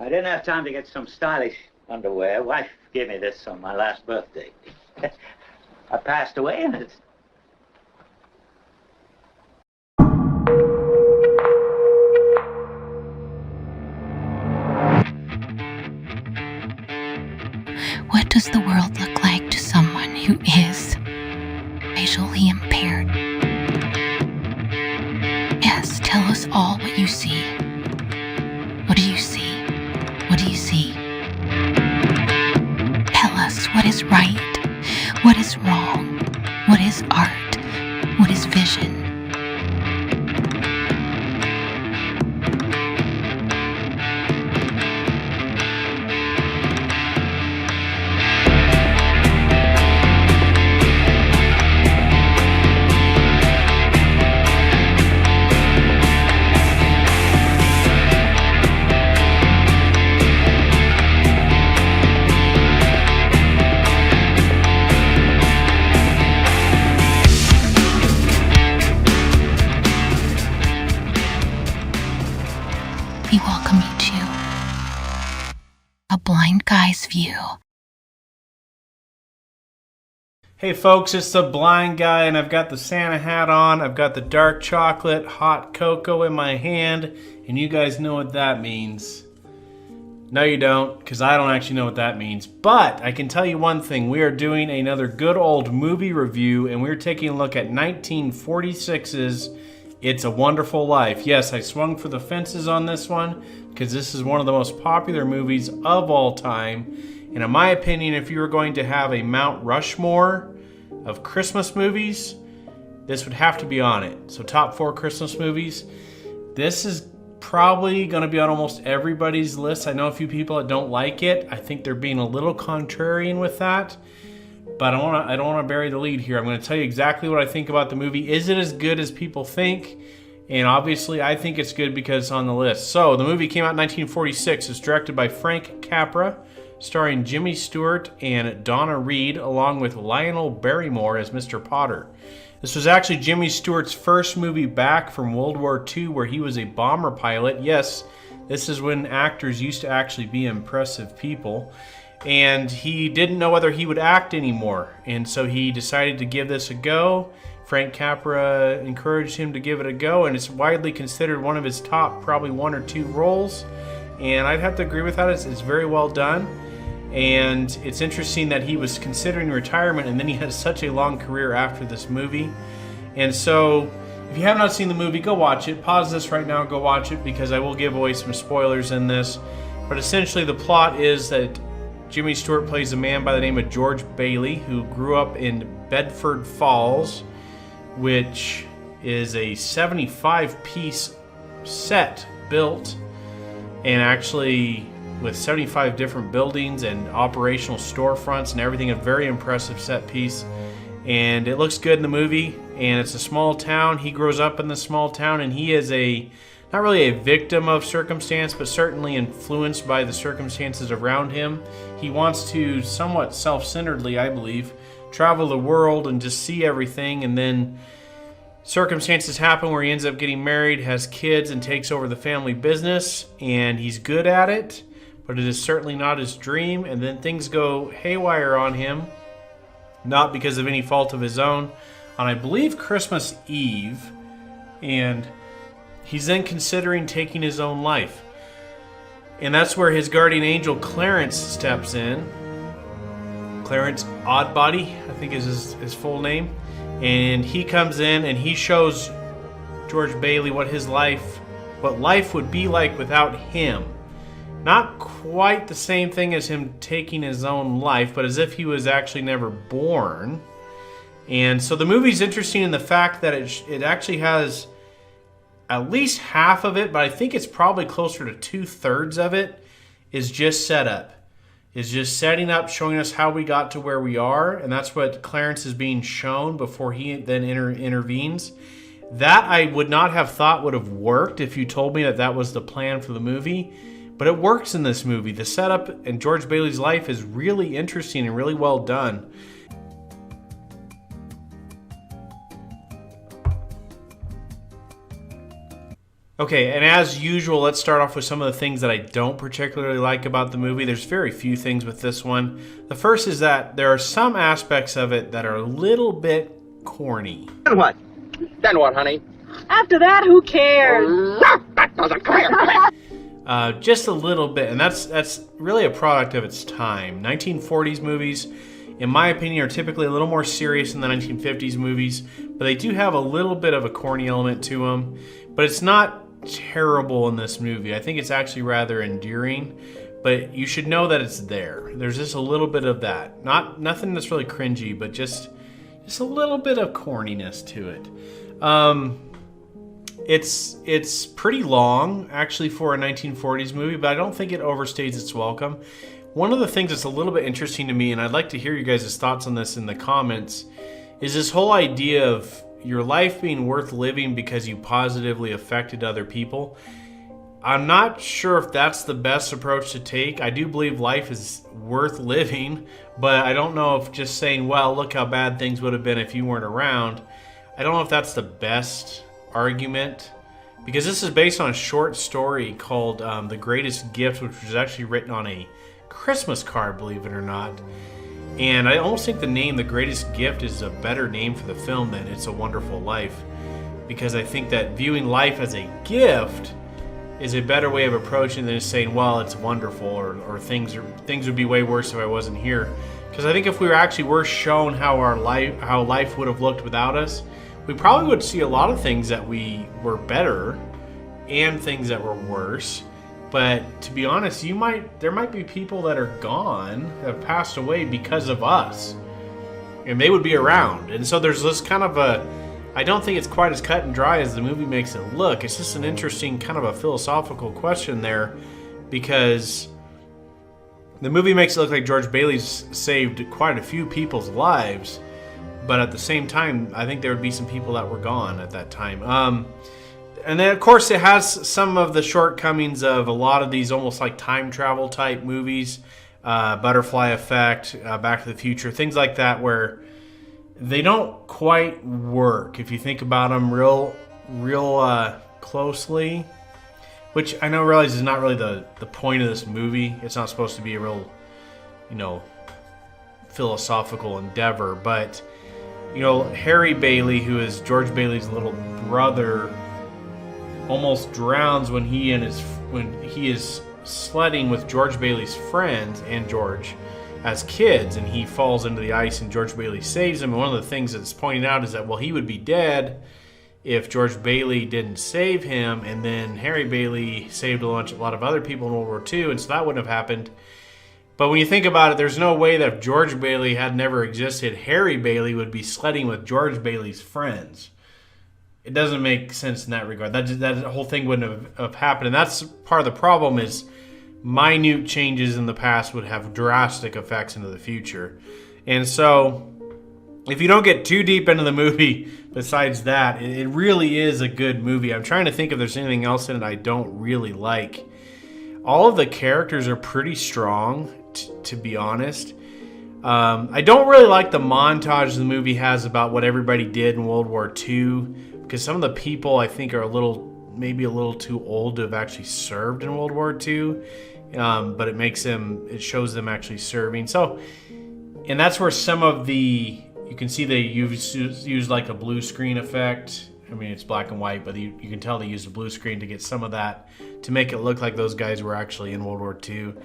I didn't have time to get some stylish underwear. Wife gave me this on my last birthday. I passed away in it. What does the world look like to someone who is visually impaired? Yes, tell us all what you see. What do you see? What do you see? Tell us what is right, what is wrong, what is art, what is vision. We welcome you to A Blind Guy's View. Hey folks, it's the Blind Guy, and I've got the Santa hat on. I've got the dark chocolate hot cocoa in my hand, and you guys know what that means. No, you don't, because I don't actually know what that means. But I can tell you one thing. We are doing another good old movie review, and we're taking a look at 1946's It's a Wonderful Life. Yes, I swung for the fences on this one because this is one of the most popular movies of all time. And in my opinion, if you were going to have a Mount Rushmore of Christmas movies, this would have to be on it. So top 4 Christmas movies. This is probably going to be on almost everybody's list. I know a few people that don't like it. I think they're being a little contrarian with that. But I don't want to bury the lead here. I'm going to tell you exactly what I think about the movie. Is it as good as people think? And obviously, I think it's good because it's on the list. So, the movie came out in 1946. It's directed by Frank Capra, starring Jimmy Stewart and Donna Reed, along with Lionel Barrymore as Mr. Potter. This was actually Jimmy Stewart's first movie back from World War II, where he was a bomber pilot. Yes, this is when actors used to actually be impressive people. And he didn't know whether he would act anymore, and so he decided to give this a go. Frank Capra encouraged him to give it a go, and it's widely considered one of his top probably 1 or 2 roles, and I'd have to agree with that. It's very well done, and it's interesting that he was considering retirement, and then he has such a long career after this movie. And so if you have not seen the movie, go watch it. Pause this right now, go watch it, because I will give away some spoilers in this. But essentially the plot is that Jimmy Stewart plays a man by the name of George Bailey, who grew up in Bedford Falls, which is a 75-piece set built, and actually with 75 different buildings and operational storefronts and everything. A very impressive set piece, and it looks good in the movie. And it's a small town. He grows up in the small town, and he is not really a victim of circumstance, but certainly influenced by the circumstances around him. He wants to, somewhat self-centeredly, I believe, travel the world and just see everything, and then circumstances happen where he ends up getting married, has kids, and takes over the family business, and he's good at it, but it is certainly not his dream. And then things go haywire on him, not because of any fault of his own, on, I believe, Christmas Eve, and he's then considering taking his own life. And that's where his guardian angel Clarence steps in. Clarence Oddbody, I think is his full name. And he comes in and he shows George Bailey what life would be like without him. Not quite the same thing as him taking his own life, but as if he was actually never born. And so the movie's interesting in the fact that it actually has at least half of it, but I think it's probably closer to 2/3 of it, is just setup. Is just setting up, showing us how we got to where we are, and that's what Clarence is being shown before he then intervenes. That I would not have thought would have worked if you told me that that was the plan for the movie, but it works in this movie. The setup and George Bailey's life is really interesting and really well done. Okay, and as usual, let's start off with some of the things that I don't particularly like about the movie. There's very few things with this one. The first is that there are some aspects of it that are a little bit corny. Then what? Then what, honey? After that, who cares? That doesn't come here. Just a little bit, and that's really a product of its time. 1940s movies, in my opinion, are typically a little more serious than the 1950s movies, but they do have a little bit of a corny element to them. But it's not terrible in this movie. I think it's actually rather endearing, but you should know that it's there. There's just a little bit of that. Nothing that's really cringy, but just a little bit of corniness to it. It's pretty long, actually, for a 1940s movie, but I don't think it overstays its welcome. One of the things that's a little bit interesting to me, and I'd like to hear you guys' thoughts on this in the comments, is this whole idea of your life being worth living because you positively affected other people. I'm not sure if that's the best approach to take. I do believe life is worth living, but I don't know if just saying, well, look how bad things would have been if you weren't around. I don't know if that's the best argument, because this is based on a short story called The Greatest Gift, which was actually written on a Christmas card, believe it or not. And I almost think the name The Greatest Gift is a better name for the film than It's a Wonderful Life, because I think that viewing life as a gift is a better way of approaching than just saying, well, it's wonderful, or things would be way worse if I wasn't here. Because I think if we were shown how life would have looked without us, we probably would see a lot of things that we were better and things that were worse. But to be honest, there might be people that are gone, that have passed away because of us, and they would be around. And so there's this kind of I don't think it's quite as cut and dry as the movie makes it look. It's just an interesting kind of a philosophical question there, because the movie makes it look like George Bailey's saved quite a few people's lives, but at the same time, I think there would be some people that were gone at that time. And then, of course, it has some of the shortcomings of a lot of these almost like time travel type movies, Butterfly Effect, Back to the Future, things like that, where they don't quite work if you think about them real closely. Which I realize is not really the point of this movie. It's not supposed to be a real, philosophical endeavor. But, Harry Bailey, who is George Bailey's little brother, almost drowns when he is sledding with George Bailey's friends and George as kids, and he falls into the ice, and George Bailey saves him. And one of the things that's pointed out is that, well, he would be dead if George Bailey didn't save him, and then Harry Bailey saved a lot of other people in World War II, and so that wouldn't have happened. But when you think about it, there's no way that if George Bailey had never existed, Harry Bailey would be sledding with George Bailey's friends. It doesn't make sense in that regard. That whole thing wouldn't have happened. And that's part of the problem, is minute changes in the past would have drastic effects into the future. And so if you don't get too deep into the movie besides that, it really is a good movie. I'm trying to think if there's anything else in it I don't really like. All of the characters are pretty strong, to be honest. I don't really like the montage the movie has about what everybody did in World War II, because some of the people I think are maybe a little too old to have actually served in World War II, but it shows them actually serving. So, and that's where some of you can see they use like a blue screen effect. I mean, it's black and white, but you can tell they used a blue screen to get some of that to make it look like those guys were actually in World War II.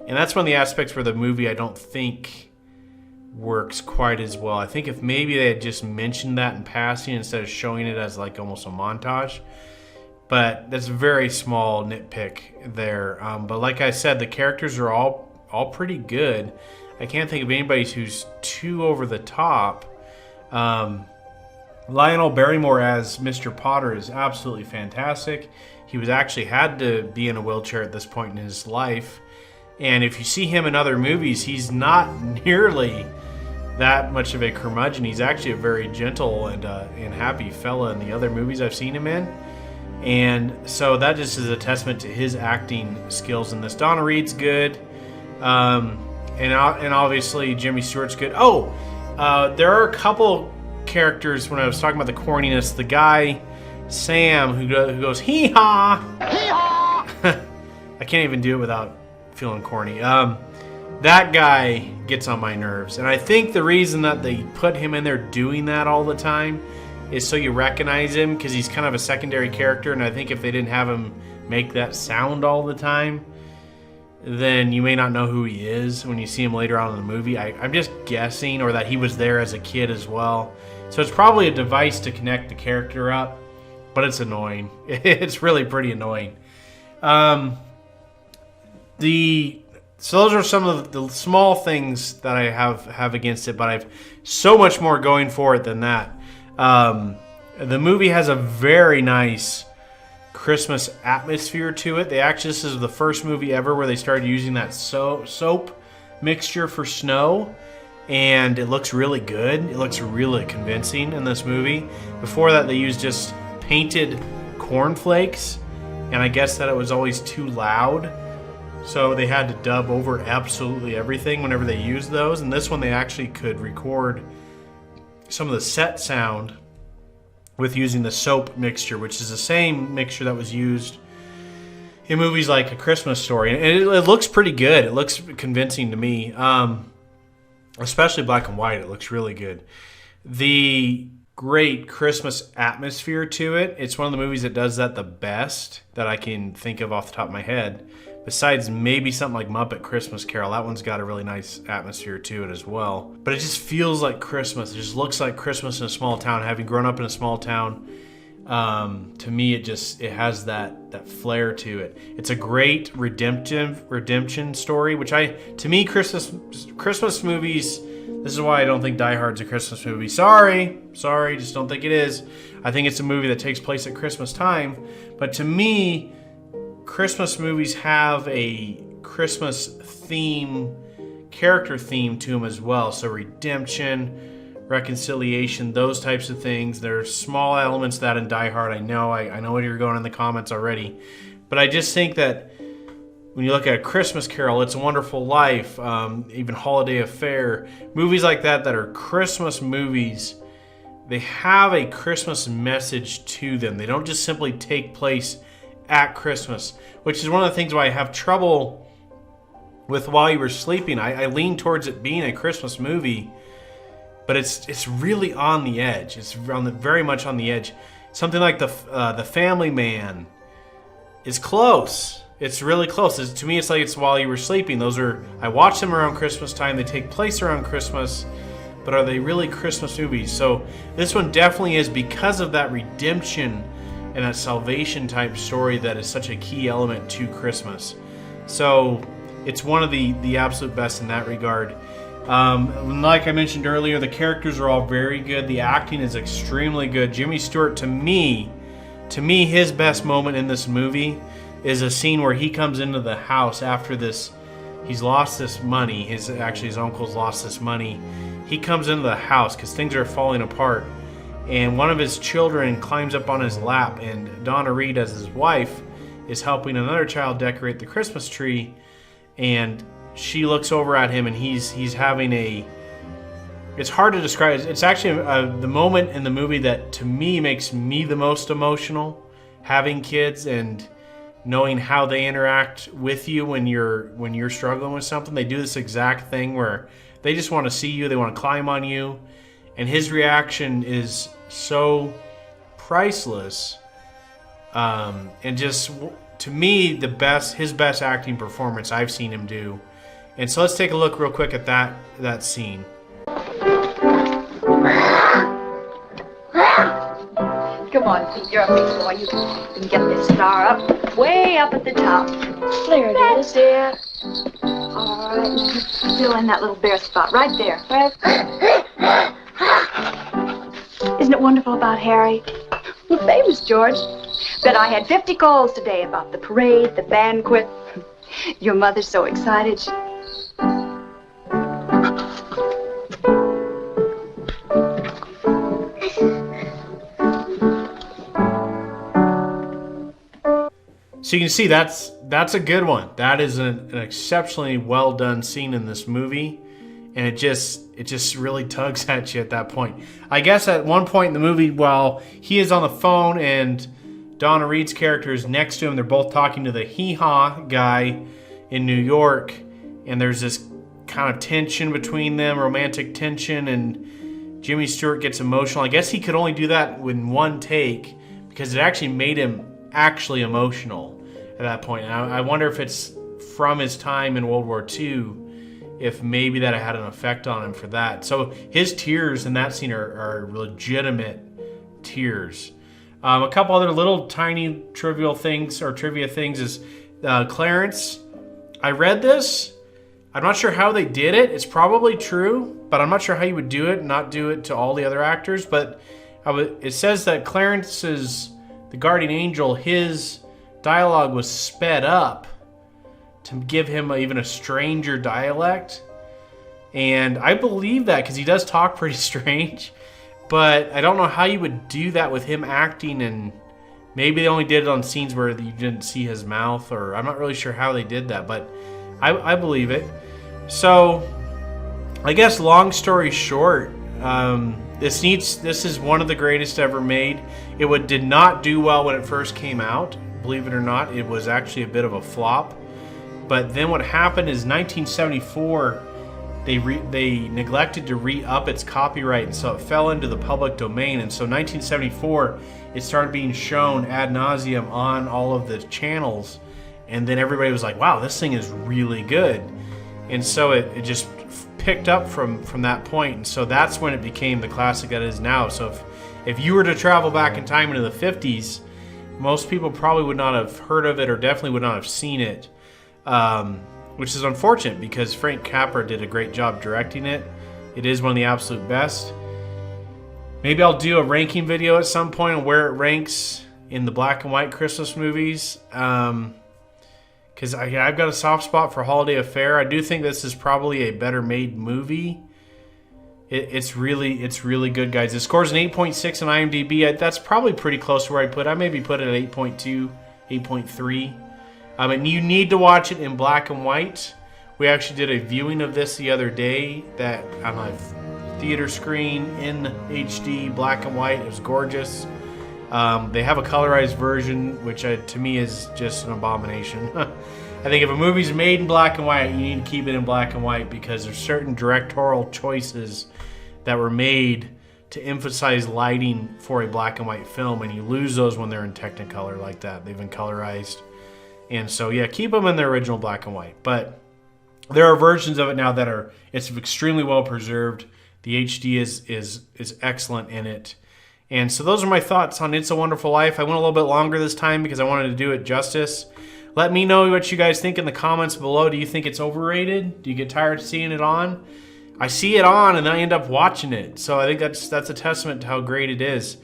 And that's one of the aspects where the movie, I don't think, works quite as well. I think if maybe they had just mentioned that in passing instead of showing it as like almost a montage. But that's a very small nitpick there. But like I said, the characters are all pretty good. I can't think of anybody who's too over the top. Lionel Barrymore as Mr. Potter is absolutely fantastic. He was actually had to be in a wheelchair at this point in his life. And if you see him in other movies, he's not nearly that much of a curmudgeon. He's actually a very gentle and happy fella in the other movies I've seen him in. And so that just is a testament to his acting skills in this. Donna Reed's good. And obviously Jimmy Stewart's good. There are a couple characters when I was talking about the corniness. The guy Sam, who goes hee-haw. I can't even do it without feeling corny. That guy gets on my nerves. And I think the reason that they put him in there doing that all the time is so you recognize him, because he's kind of a secondary character. And I think if they didn't have him make that sound all the time, then you may not know who he is when you see him later on in the movie. I'm just guessing, or that he was there as a kid as well. So it's probably a device to connect the character up, but it's annoying. It's really pretty annoying. So those are some of the small things that I have against it, but I've so much more going for it than that. The movie has a very nice Christmas atmosphere to it. This is the first movie ever where they started using that soap mixture for snow, and it looks really good. It looks really convincing in this movie. Before that, they used just painted cornflakes, and I guess that it was always too loud, so they had to dub over absolutely everything whenever they used those. And this one, they actually could record some of the set sound with using the soap mixture, which is the same mixture that was used in movies like A Christmas Story. And it looks pretty good. It looks convincing to me. Especially black and white, it looks really good. The great Christmas atmosphere to it, it's one of the movies that does that the best that I can think of off the top of my head. Besides maybe something like Muppet Christmas Carol. That one's got a really nice atmosphere to it as well. But it just feels like Christmas. It just looks like Christmas in a small town. Having grown up in a small town, to me it has that flair to it. It's a great redemption story, which to me Christmas movies, this is why I don't think Die Hard's a Christmas movie. Sorry, just don't think it is. I think it's a movie that takes place at Christmas time. But to me, Christmas movies have a Christmas theme, character theme to them as well. So redemption, reconciliation, those types of things. There's small elements of that in Die Hard. I know what you're going in the comments already. But I just think that when you look at A Christmas Carol, It's a Wonderful Life, even Holiday Affair, movies like that are Christmas movies, they have a Christmas message to them. They don't just simply take place at Christmas, which is one of the things why I have trouble with While You Were Sleeping. I lean towards it being a Christmas movie, but it's really on the edge. It's very much on the edge. Something like the Family Man is close. It's really close. To me, it's like it's While You Were Sleeping. I watch them around Christmas time. They take place around Christmas, but are they really Christmas movies? So this one definitely is, because of that redemption and that salvation type story that is such a key element to Christmas. So it's one of the absolute best in that regard. Like I mentioned earlier, the characters are all very good. The acting is extremely good. Jimmy Stewart, to me, his best moment in this movie is a scene where he comes into the house after this. He's lost this money. His uncle's lost this money. He comes into the house because things are falling apart. And one of his children climbs up on his lap, and Donna Reed, as his wife, is helping another child decorate the Christmas tree. And she looks over at him, and he's having it's hard to describe. It's actually the moment in the movie that, to me, makes me the most emotional, having kids and knowing how they interact with you when you're struggling with something. They do this exact thing where they just want to see you, they want to climb on you. And his reaction is so priceless, and just, to me, his best acting performance I've seen him do. And so let's take a look real quick at that scene. Come on, Pete, you're a big boy. You can get this star up, way up at the top. There it is, dear. All right, fill in that little bare spot right there. Isn't it wonderful about Harry? We're famous, George. Bet I had 50 calls today about the parade, the banquet. Your mother's so excited. So you can see that's a good one. That is an exceptionally well done scene in this movie. and it just really tugs at you at that point. I guess at one point in the movie, while he is on the phone and Donna Reed's character is next to him, they're both talking to the hee-haw guy in New York, and there's this kind of tension between them, romantic tension, and Jimmy Stewart gets emotional. I guess he could only do that in one take because it actually made him actually emotional at that point. And I wonder if it's from his time in World War II, if maybe that had an effect on him for that. So his tears in that scene are legitimate tears. A couple other little tiny trivia things is Clarence. I read this. I'm not sure how they did it. It's probably true, but I'm not sure how you would do it and not do it to all the other actors. But it says that Clarence's, the guardian angel, his dialogue was sped up to give him even a stranger dialect. And I believe that because he does talk pretty strange. But I don't know how you would do that with him acting, and maybe they only did it on scenes where you didn't see his mouth, or I'm not really sure how they did that, but I believe it. So, I guess long story short, this is one of the greatest ever made. It did not do well when it first came out. Believe it or not, it was actually a bit of a flop. But then what happened is 1974, they neglected to re-up its copyright, and so it fell into the public domain. And so 1974, it started being shown ad nauseum on all of the channels. And then everybody was like, wow, this thing is really good. And so it just picked up from that point. And so that's when it became the classic that it is now. So if you were to travel back in time into the 50s, most people probably would not have heard of it or definitely would not have seen it. Which is unfortunate because Frank Capra did a great job directing it. It is one of the absolute best. Maybe I'll do a ranking video at some point on where it ranks in the black and white Christmas movies. Because I've got a soft spot for Holiday Affair. I do think this is probably a better made movie. It's really good, guys. It scores an 8.6 on IMDb. That's probably pretty close to where I maybe put it at 8.2, 8.3. And you need to watch it in black and white. We actually did a viewing of this the other day that on a theater screen in HD, black and white. It was gorgeous. They have a colorized version, which to me is just an abomination. I think if a movie's made in black and white, you need to keep it in black and white because there's certain directorial choices that were made to emphasize lighting for a black and white film, and you lose those when they're in Technicolor like that. They've been colorized. And so, yeah, keep them in their original black and white. But there are versions of it now that it's extremely well preserved. The HD is excellent in it. And so those are my thoughts on It's a Wonderful Life. I went a little bit longer this time because I wanted to do it justice. Let me know what you guys think in the comments below. Do you think it's overrated? Do you get tired of seeing it on? I see it on and then I end up watching it. So I think that's a testament to how great it is.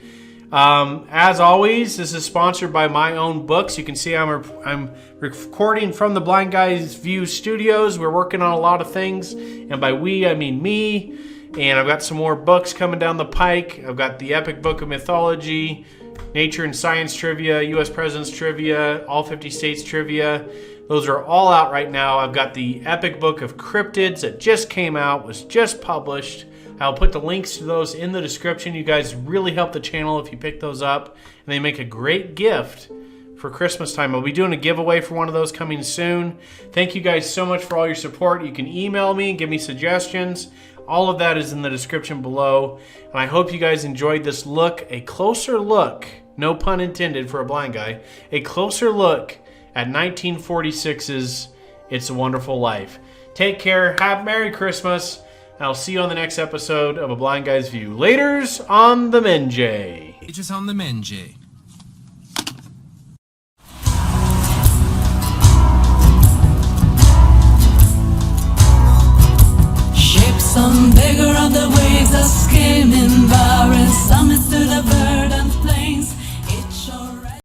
As always, this is sponsored by My Own Books. You can see I'm recording from the Blind Guy's View Studios. We're working on a lot of things, and by we, I mean me. And I've got some more books coming down the pike. I've got the Epic Book of Mythology, Nature and Science Trivia, U.S. Presidents Trivia, All 50 States Trivia. Those are all out right now. I've got the Epic Book of Cryptids that just came out, was just published. I'll put the links to those in the description. You guys really help the channel if you pick those up, and they make a great gift for Christmas time. I'll be doing a giveaway for one of those coming soon. Thank you guys so much for all your support. You can email me, give me suggestions. All of that is in the description below. And I hope you guys enjoyed this look, a closer look, no pun intended for a blind guy, a closer look at 1946's It's a Wonderful Life. Take care, have Merry Christmas, and I'll see you on the next episode of A Blind Guy's View. Laters on the Menjay. Just on the Menjay. Some bigger of the waves are skimming by, and summits to the verge.